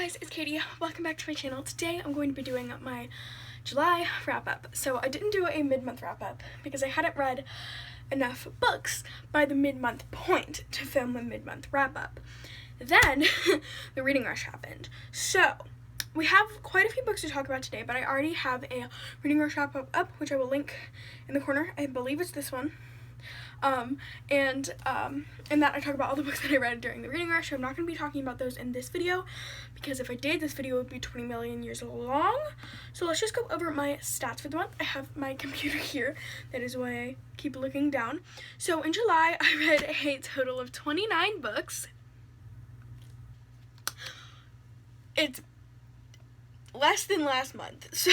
guys, it's Katie. Welcome back to my channel. Today I'm going to be doing my July wrap-up. So I didn't do a mid-month wrap-up because I hadn't read enough books by the mid-month point to film a mid-month wrap-up. Then the reading rush happened. So we have quite a few books to talk about today, but I already have a reading rush wrap-up up, which I will link in the corner. I believe it's this one. In that I talk about all the books that I read during the reading rush. I'm not going to be talking about those in this video because if I did, this video would be 20 million years long. So let's just go over my stats for the month. I have my computer here. That is why I keep looking down. So in July, I read a total of 29 books. It's less than last month. So,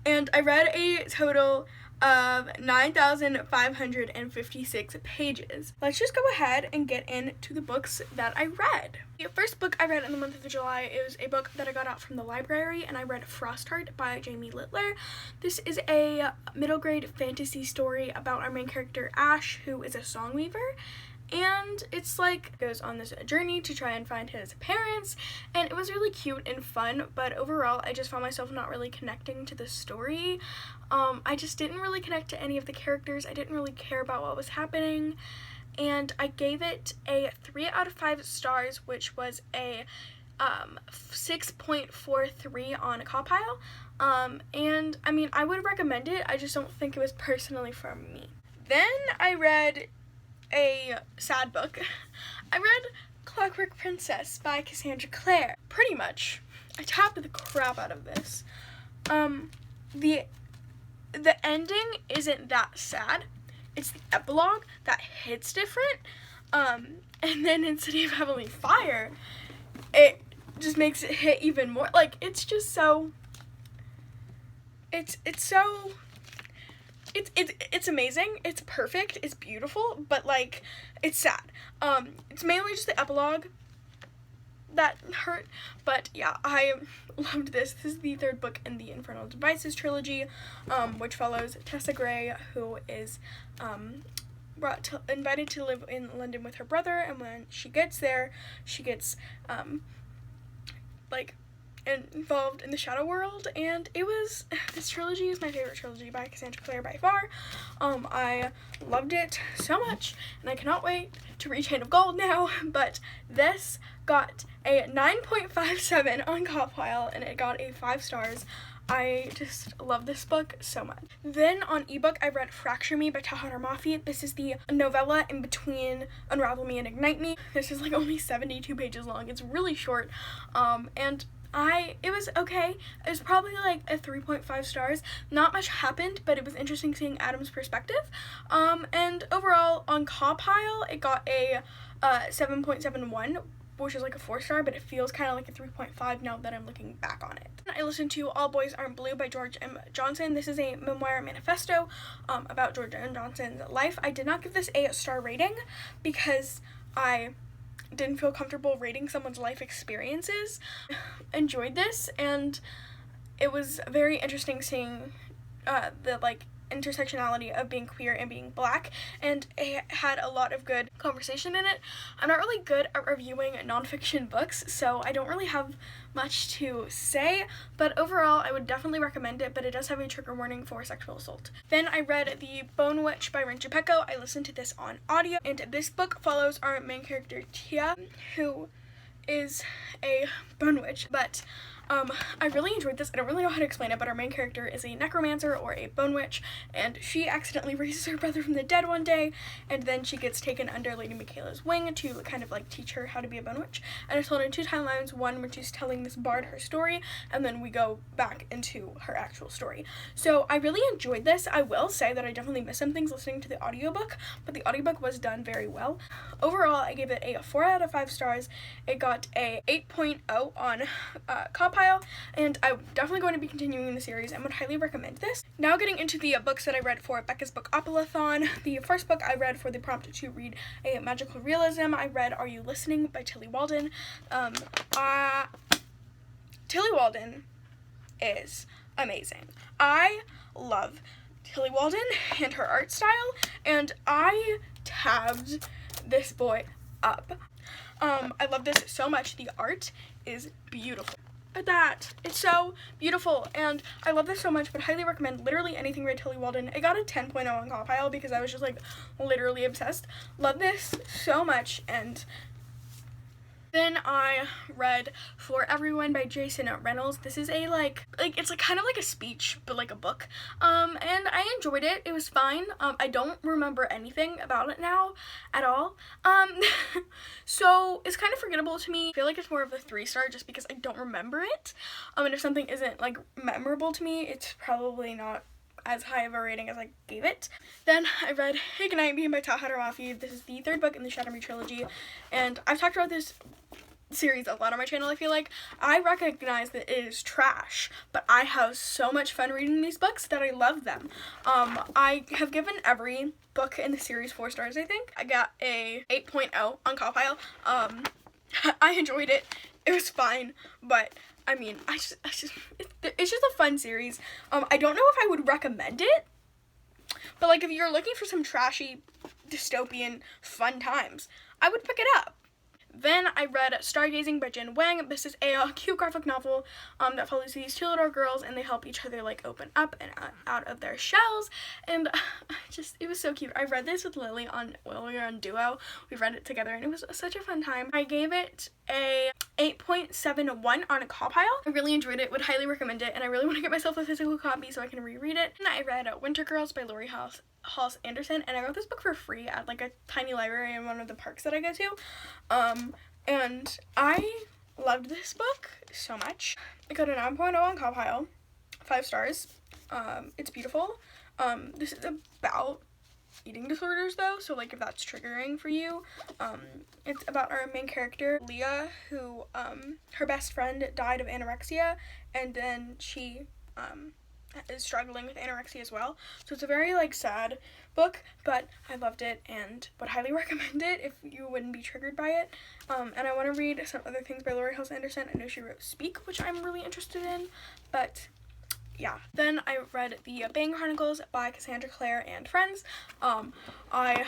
and I read a total of 9,556 pages. Let's just go ahead and get into the books that I read. The first book I read in the month of July is a book that I got out from the library, and I read Frostheart by Jamie Littler. This is a middle grade fantasy story about our main character Ash, who is a song weaver. And it's like goes on this journey to try and find his parents, and it was really cute and fun, but overall I just found myself not really connecting to the story. I just didn't really connect to any of the characters. I didn't really care about what was happening, and I gave it a 3 out of 5 stars, which was a 6.43 on Copile. And I mean, I would recommend it. I just don't think it was personally for me. Then I read a sad book. I read Clockwork Princess by Cassandra Clare. Pretty much, I tapped the crap out of this. The ending isn't that sad. It's the epilogue that hits different. And then in City of Heavenly Fire, it just makes it hit even more. Like, it's just so, it's amazing, it's perfect, it's beautiful, but like, it's sad. It's mainly just the epilogue that hurt, but yeah, I loved this. This is the third book in the Infernal Devices trilogy, which follows Tessa Gray, who is invited to live in London with her brother, and when she gets there, she gets involved in the shadow world, and this trilogy is my favorite trilogy by Cassandra Clare by far. I loved it so much, and I cannot wait to reach Hand of Gold now, but this got a 9.57 on Copile, and it got a 5 stars. I just love this book so much. Then on ebook, I read Fracture Me by Tahar Mafi. This is the novella in between Unravel Me and Ignite Me. This is like only 72 pages long. It's really short, and it was okay. It was probably like a 3.5 stars. Not much happened, but it was interesting seeing Adam's perspective. And overall on Copile, it got a 7.71, which is like a 4 star, but it feels kind of like a 3.5 now that I'm looking back on it. I listened to All Boys Aren't Blue by George M. Johnson. This is a memoir manifesto about George M. Johnson's life. I did not give this a star rating because I didn't feel comfortable rating someone's life experiences. Enjoyed this, and it was very interesting seeing the intersectionality of being queer and being black, and it had a lot of good conversation in it. I'm not really good at reviewing nonfiction books, so I don't really have much to say, but overall I would definitely recommend it, but it does have a trigger warning for sexual assault. Then I read The Bone Witch by Arent. I listened to this on audio, and this book follows our main character Tia, who is a bone witch, but I really enjoyed this. I don't really know how to explain it, but our main character is a necromancer or a bone witch, and she accidentally raises her brother from the dead one day, and then she gets taken under Lady Michaela's wing to kind of teach her how to be a bone witch. And it's told in 2 timelines, one where she's telling this bard her story, and then we go back into her actual story. So I really enjoyed this. I will say that I definitely missed some things listening to the audiobook, but the audiobook was done very well. Overall, I gave it a 4 out of 5 stars. It got a 8.0 on Copile, and I'm definitely going to be continuing the series and would highly recommend this. Now getting into the books that I read for Becca's Book-Opalathon. The first book I read for the prompt to read a magical realism, I read Are You Listening by Tilly Walden. Tilly Walden is amazing. I love Tilly Walden and her art style, and I tabbed this boy up. I love this so much. The art is beautiful. At that, it's so beautiful, and I love this so much, but highly recommend literally anything by Tilly Walden. It got a 10.0 on Compile because I was just like literally obsessed. Love this so much. And then I read For Everyone by Jason Reynolds. This is a it's like kind of like a speech, but like a book. And I enjoyed it. It was fine. I don't remember anything about it now at all. So it's kind of forgettable to me. I feel like it's more of a 3-star just because I don't remember it. And if something isn't like memorable to me, it's probably not as high of a rating as I gave it. Then I read Ignite Me by Taha Rafi. This is the 3rd book in the Shadow Me trilogy, and I've talked about this series a lot on my channel. I feel like I recognize that it is trash, but I have so much fun reading these books that I love them. I have given every book in the series 4 stars, I think. I got a 8.0 on Compile. I enjoyed it. It was fine, but I mean, it's just a fun series. I don't know if I would recommend it, but like if you're looking for some trashy, dystopian, fun times, I would pick it up. Then I read Stargazing by Jin Wang. This is a cute graphic novel that follows these 2 little girls, and they help each other like open up and out of their shells, and it was so cute. I read this with Lily while we were on Duo. We read it together, and it was such a fun time. I gave it a 8.71 on a Compile. I really enjoyed it, would highly recommend it, and I really want to get myself a physical copy so I can reread it. And I read Winter Girls by Lori Halse Anderson, and I wrote this book for free at like a tiny library in one of the parks that I go to. And I loved this book so much. I got a 9.0 on Compile, 5 stars. It's beautiful. This is about eating disorders though, so like if that's triggering for you. It's about our main character, Leah, who her best friend died of anorexia, and then she is struggling with anorexia as well. So it's a very like sad book, but I loved it and would highly recommend it if you wouldn't be triggered by it. And I want to read some other things by Lori Halse Anderson. I know she wrote Speak, which I'm really interested in, but yeah. Then I read the Bang Chronicles by Cassandra Clare and friends. I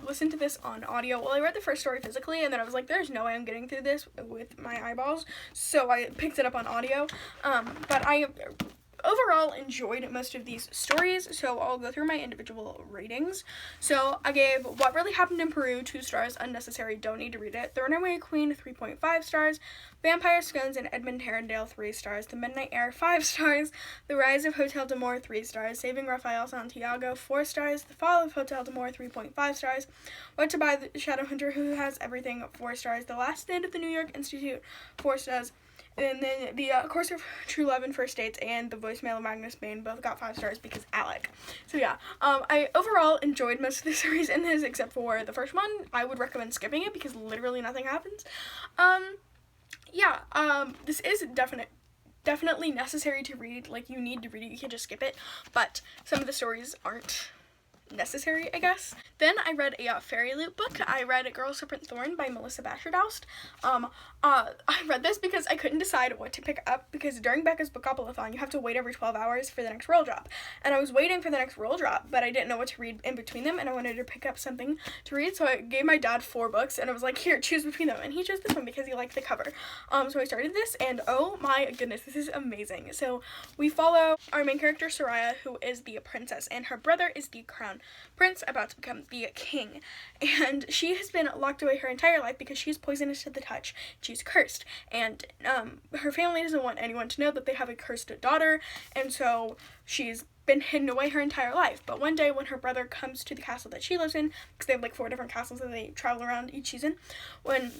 listened to this on audio. Well, I read the first story physically, and then I was like, there's no way I'm getting through this with my eyeballs, so I picked it up on audio. But I overall enjoyed most of these stories, so I'll go through my individual ratings. So I gave What Really Happened in Peru 2 stars, unnecessary, don't need to read it. Thorn Queen 3.5 stars, Vampire Scones and Edmund Herondale 3 stars, The Midnight Air 5 stars, The Rise of Hotel d'Amour 3 stars, Saving Rafael Santiago 4 stars, The Fall of Hotel d'Amour 3.5 stars, What to Buy the Shadowhunter Who Has Everything 4 stars, The Last Stand of the New York Institute 4 stars, and then the Course of True Love and First Dates and The Voicemail of Magnus Bane both got 5 stars because Alec. So yeah, I overall enjoyed most of the series in this except for the first one. I would recommend skipping it because literally nothing happens. This is definitely necessary to read. Like, you need to read it, you can't just skip it, but some of the stories aren't necessary, I guess. Then I read a fairy loot book. I read Girl Serpent Thorn by Melissa Basherdoust. I read this because I couldn't decide what to pick up, because during Becca's Bookopoly-thon you have to wait every 12 hours for the next roll drop, and I was waiting for the next roll drop, but I didn't know what to read in between them, and I wanted to pick up something to read, so I gave my dad 4 books, and I was like, here, choose between them, and he chose this one because he liked the cover. So I started this, and oh my goodness, this is amazing. So we follow our main character, Soraya, who is the princess, and her brother is the crown prince, about to become the king, and she has been locked away her entire life because she's poisonous to the touch. She's cursed, and her family doesn't want anyone to know that they have a cursed daughter, and so she's been hidden away her entire life. But one day when her brother comes to the castle that she lives in, because they have like 4 different castles that they travel around each season, when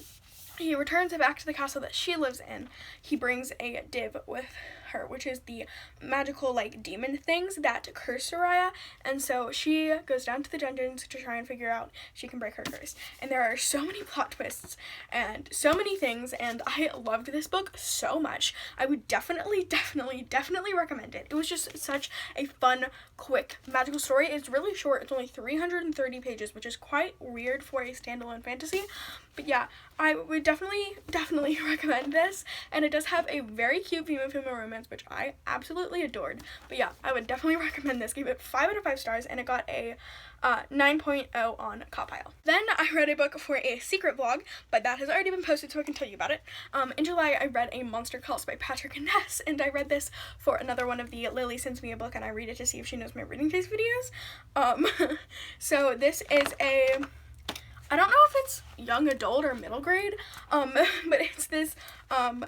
he returns back to the castle that she lives in, he brings a div with her, which is the magical like demon things that curse Soraya, and so she goes down to the dungeons to try and figure out if she can break her curse. And there are so many plot twists and so many things, and I loved this book so much. I would definitely recommend it. It was just such a fun, quick, magical story. It's really short. It's only 330 pages, which is quite weird for a standalone fantasy. But yeah, I would would definitely recommend this, and it does have a very cute female romance, which I absolutely adored. But yeah, I would definitely recommend this. Gave it 5 out of 5 stars, and it got a 9.0 on Copile. Then I read a book for a secret vlog, but that has already been posted, so I can tell you about it. In July, I read A Monster Calls by Patrick and Ness, and I read this for another one of the Lily Sends Me a Book, and I read it to see if she knows my reading taste videos. So this is a, I don't know if it's young adult or middle grade, but it's this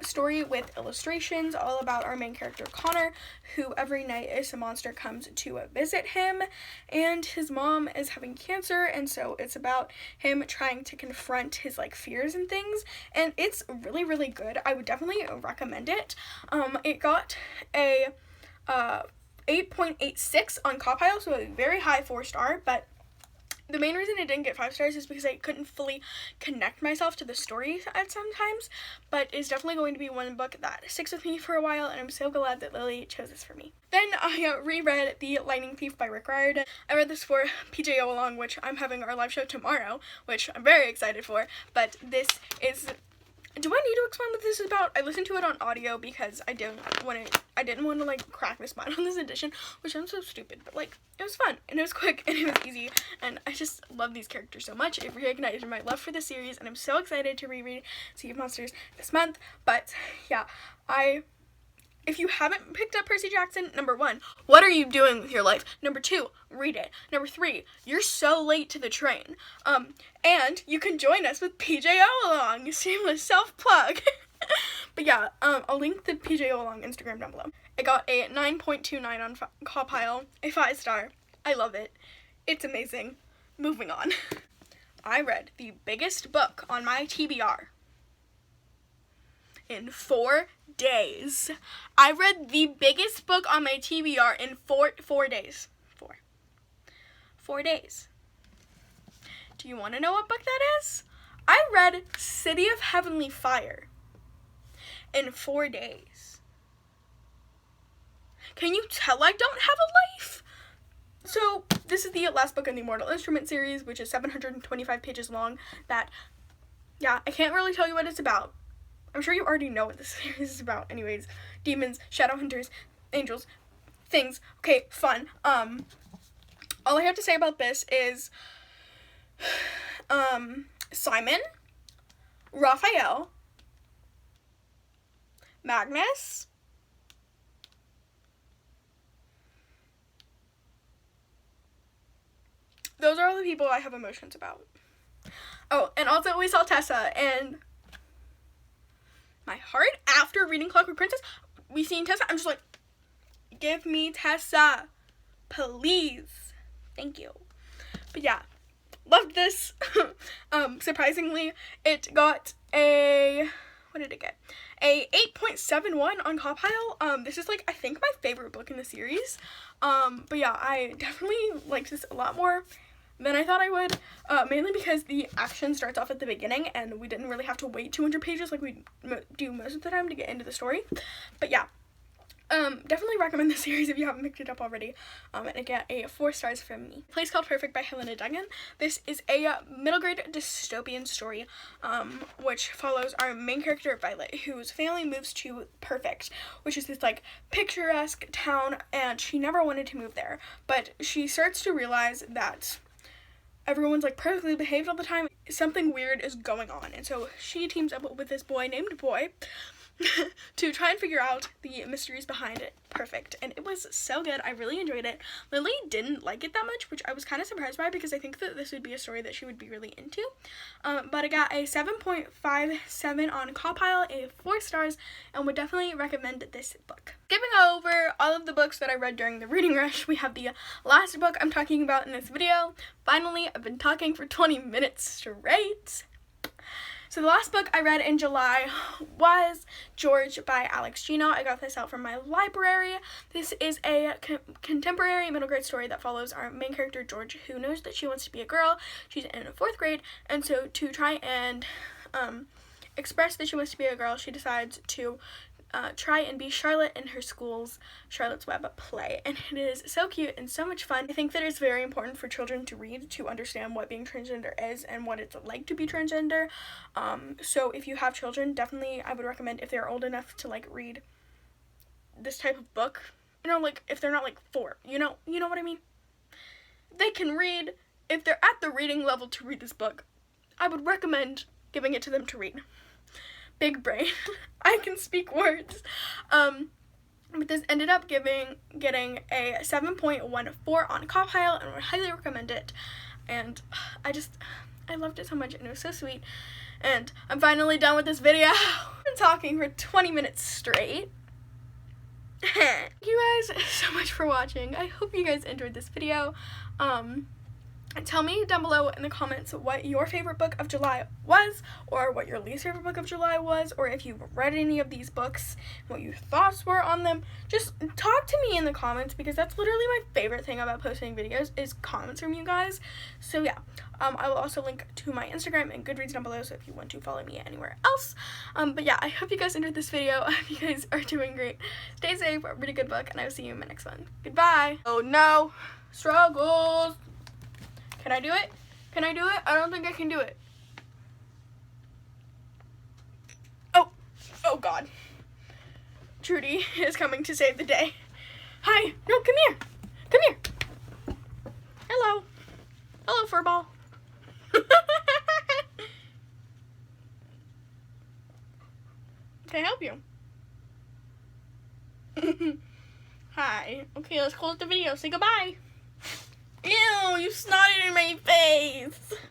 story with illustrations all about our main character Connor, who every night as a monster comes to visit him, and his mom is having cancer, and so it's about him trying to confront his like fears and things, and it's really, really good. I would definitely recommend it. It got a 8.86 on Copile, so a very high 4-star, but the main reason it didn't get 5 stars is because I couldn't fully connect myself to the story at sometimes, but it's definitely going to be one book that sticks with me for a while, and I'm so glad that Lily chose this for me. Then I reread The Lightning Thief by Rick Riordan. I read this for Pjoalong, which I'm having our live show tomorrow, which I'm very excited for, but this is... Do I need to explain what this is about? I listened to it on audio because I didn't want to like crack the spine on this edition, which I'm so stupid, but like it was fun and it was quick and it was easy, and I just love these characters so much. It reignited my love for the series, and I'm so excited to reread Sea of Monsters this month. But yeah, if you haven't picked up Percy Jackson, number 1, what are you doing with your life? Number 2, read it. Number 3, you're so late to the train. And you can join us with Pjoalong, shameless self-plug. But yeah, I'll link the Pjoalong Instagram down below. It got a 9.29 on Copile, a 5-star. I love it. It's amazing. Moving on. I read the biggest book on my TBR in 4 days. I read the biggest book on my TBR in 4 days. 4 days. Do you want to know what book that is? I read City of Heavenly Fire in 4 days. Can you tell I don't have a life? So, this is the last book in the Mortal Instrument series, which is 725 pages long. That, yeah, I can't really tell you what it's about. I'm sure you already know what this series is about. Anyways, demons, shadow hunters, angels, things. Okay, fun. All I have to say about this is, Simon, Raphael, Magnus, those are all the people I have emotions about. Oh, and also we saw Tessa, and my heart, after reading Clockwork Princess, we seen Tessa, I'm just like, give me Tessa, please. Thank you. But yeah, loved this. Surprisingly, it got a, what did it get? A 8.71 on Copile. This is like, I think my favorite book in the series. But yeah, I definitely liked this a lot more than I thought I would, mainly because the action starts off at the beginning and we didn't really have to wait 200 pages like we do most of the time to get into the story. But yeah, definitely recommend the series if you haven't picked it up already, and it got a 4 stars from me. Place Called Perfect by Helena Duggan. This is a middle grade dystopian story, which follows our main character Violet, whose family moves to Perfect, which is this like picturesque town, and she never wanted to move there, but she starts to realize that everyone's like perfectly behaved all the time. Something weird is going on, and so she teams up with this boy named Boy to try and figure out the mysteries behind it. Perfect. And it was so good. I really enjoyed it. Lily didn't like it that much, which I was kind of surprised by because I think that this would be a story that she would be really into. But I got a 7.57 on Copile, a 4 stars, and would definitely recommend this book. Skipping over all of the books that I read during the reading rush, we have the last book I'm talking about in this video. Finally, I've been talking for 20 minutes straight. So the last book I read in July was George by Alex Gino. I got this out from my library. This is a contemporary middle grade story that follows our main character George, who knows that she wants to be a girl. She's in 4th grade, and so to try and express that she wants to be a girl, she decides to try and be Charlotte in her school's Charlotte's Web play, and it is so cute and so much fun. I think that it's very important for children to read to understand what being transgender is and what it's like to be transgender. So if you have children, definitely I would recommend, if they're old enough to like read this type of book, you know, like if they're not like 4, you know what I mean? They can read. If they're at the reading level to read this book, I would recommend giving it to them to read. Big brain. I can speak words. But this ended up getting a 7.14 on Compile, and I would highly recommend it. And I loved it so much, and it was so sweet. And I'm finally done with this video. I've been talking for 20 minutes straight. Thank you guys so much for watching. I hope you guys enjoyed this video. Tell me down below in the comments what your favorite book of July was, or what your least favorite book of July was, or if you've read any of these books, what your thoughts were on them. Just talk to me in the comments, because that's literally my favorite thing about posting videos, is comments from you guys. So yeah, I will also link to my Instagram and Goodreads down below, so if you want to follow me anywhere else. But yeah, I hope you guys enjoyed this video. I hope you guys are doing great. Stay safe, read a good book, and I will see you in my next one. Goodbye. Oh no, struggles. Can I do it? Can I do it? I don't think I can do it. Oh God. Trudy is coming to save the day. Hi. No, come here. Come here. Hello. Hello, furball. Can I help you? Hi. Okay, let's close the video. Say goodbye. Ew, you snotted in my face.